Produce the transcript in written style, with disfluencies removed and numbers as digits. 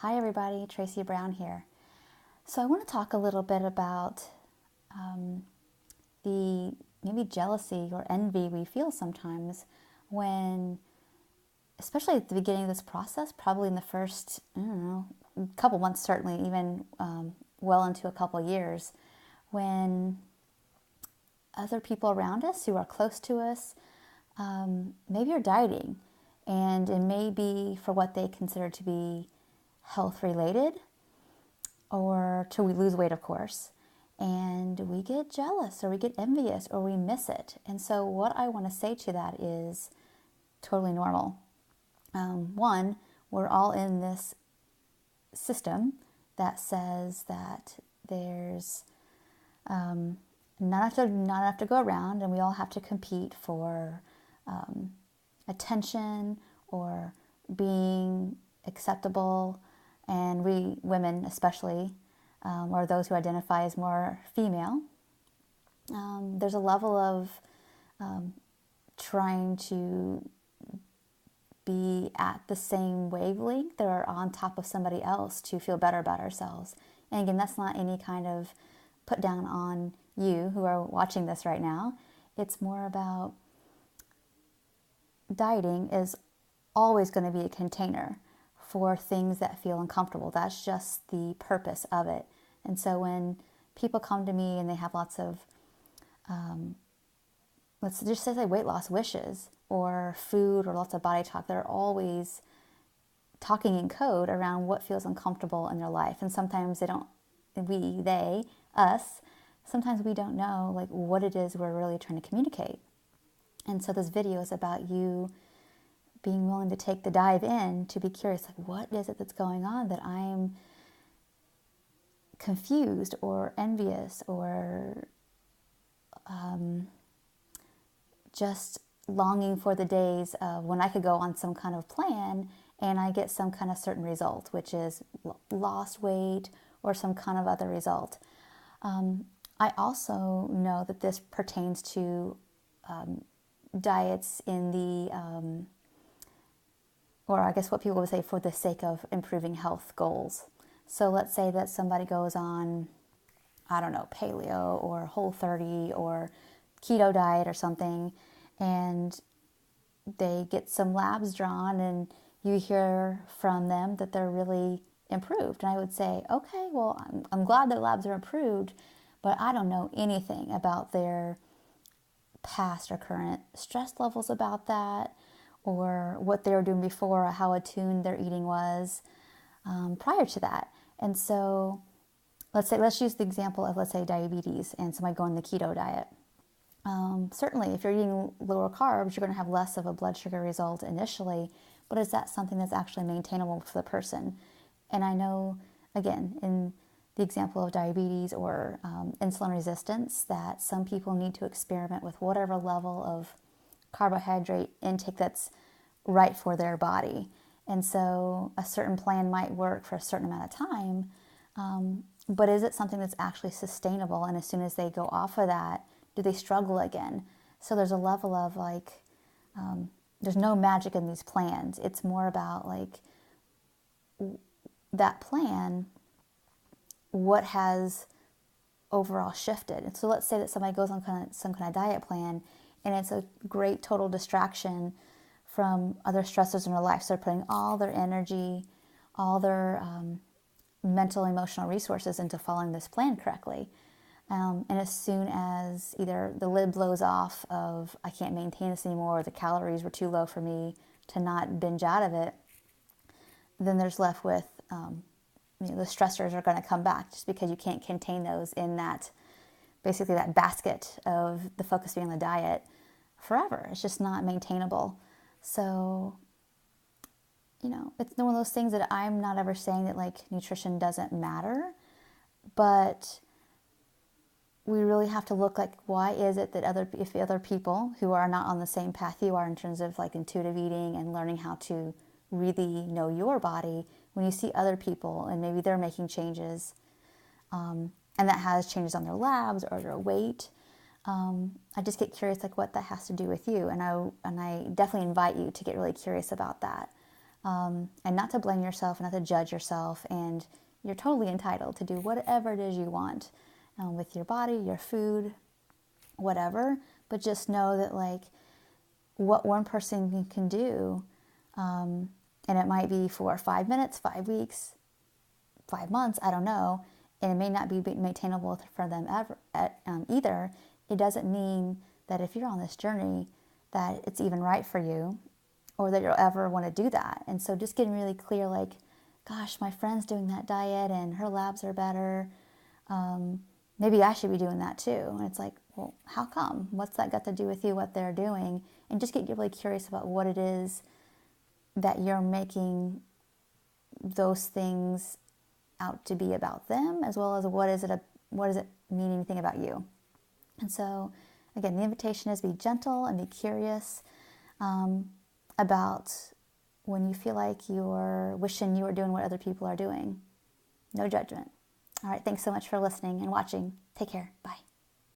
Hi everybody, Tracy Brown here. So I want to talk a little bit about the maybe jealousy or envy we feel sometimes when, especially at the beginning of this process, probably in the first, couple months, certainly even well into a couple years, when other people around us who are close to us maybe are dieting, and it may be for what they consider to be health related, or till we lose weight, of course, and we get jealous or we get envious or we miss it. And so what I want to say to that is totally normal. One, we're all in this system that says that there's not enough to go around, and we all have to compete for attention or being acceptable. And we women especially, or those who identify as more female, there's a level of trying to be at the same wavelength or on top of somebody else to feel better about ourselves. And again, that's not any kind of put down on you who are watching this right now. It's more about dieting is always going to be a container for things that feel uncomfortable. That's just the purpose of it. And so when people come to me and they have lots of, let's just say weight loss wishes or food or lots of body talk, they're always talking in code around what feels uncomfortable in their life. And sometimes us, sometimes we don't know like what it is we're really trying to communicate. And so this video is about you being willing to take the dive in to be curious, like what is it that's going on that I'm confused or envious or just longing for the days of when I could go on some kind of plan and I get some kind of certain result, which is lost weight or some kind of other result. I also know that this pertains to diets in the, or I guess what people would say for the sake of improving health goals. So let's say that somebody goes on, I don't know, paleo or Whole30 or keto diet or something, and they get some labs drawn and you hear from them that they're really improved. And I would say, okay, well, I'm glad their labs are improved, but I don't know anything about their past or current stress levels about that, or what they were doing before, or how attuned their eating was prior to that. And so let's use the example of, let's say, diabetes and somebody going the keto diet. Certainly, if you're eating lower carbs, you're going to have less of a blood sugar result initially, but is that something that's actually maintainable for the person? And I know, again, in the example of diabetes or insulin resistance, that some people need to experiment with whatever level of carbohydrate intake that's right for their body. And so a certain plan might work for a certain amount of time, but is it something that's actually sustainable? And as soon as they go off of that, do they struggle again? So there's a level of like, there's no magic in these plans. It's more about like that plan, what has overall shifted. And so let's say that somebody goes on some kind of diet plan and it's a great total distraction from other stressors in their life. So they're putting all their energy, all their mental, emotional resources into following this plan correctly. And as soon as either the lid blows off of, I can't maintain this anymore, or the calories were too low for me to not binge out of it, then there's left with, the stressors are going to come back just because you can't contain those in that, basically that basket of the focus being on the diet forever. It's just not maintainable. So, it's one of those things that I'm not ever saying that like nutrition doesn't matter, but we really have to look like, why is it that if other people who are not on the same path you are in terms of like intuitive eating and learning how to really know your body, when you see other people and maybe they're making changes, and that has changes on their labs or their weight, I just get curious like what that has to do with you. And I definitely invite you to get really curious about that. and not to blame yourself, not to judge yourself. And you're totally entitled to do whatever it is you want with your body, your food, whatever. But just know that like what one person can do, and it might be for 5 minutes, 5 weeks, 5 months, I don't know, and it may not be maintainable for them ever either. It doesn't mean that if you're on this journey that it's even right for you or that you'll ever want to do that. And so just getting really clear, like, gosh, my friend's doing that diet and her labs are better. Maybe I should be doing that too. And it's like, well, how come? What's that got to do with you, what they're doing? And just get really curious about what it is that you're making those things out to be about them, as well as what does it mean anything about you. And so again, the invitation is be gentle and be curious about when you feel like you're wishing you were doing what other people are doing. No judgment. All right, thanks so much for listening and watching. Take care. Bye.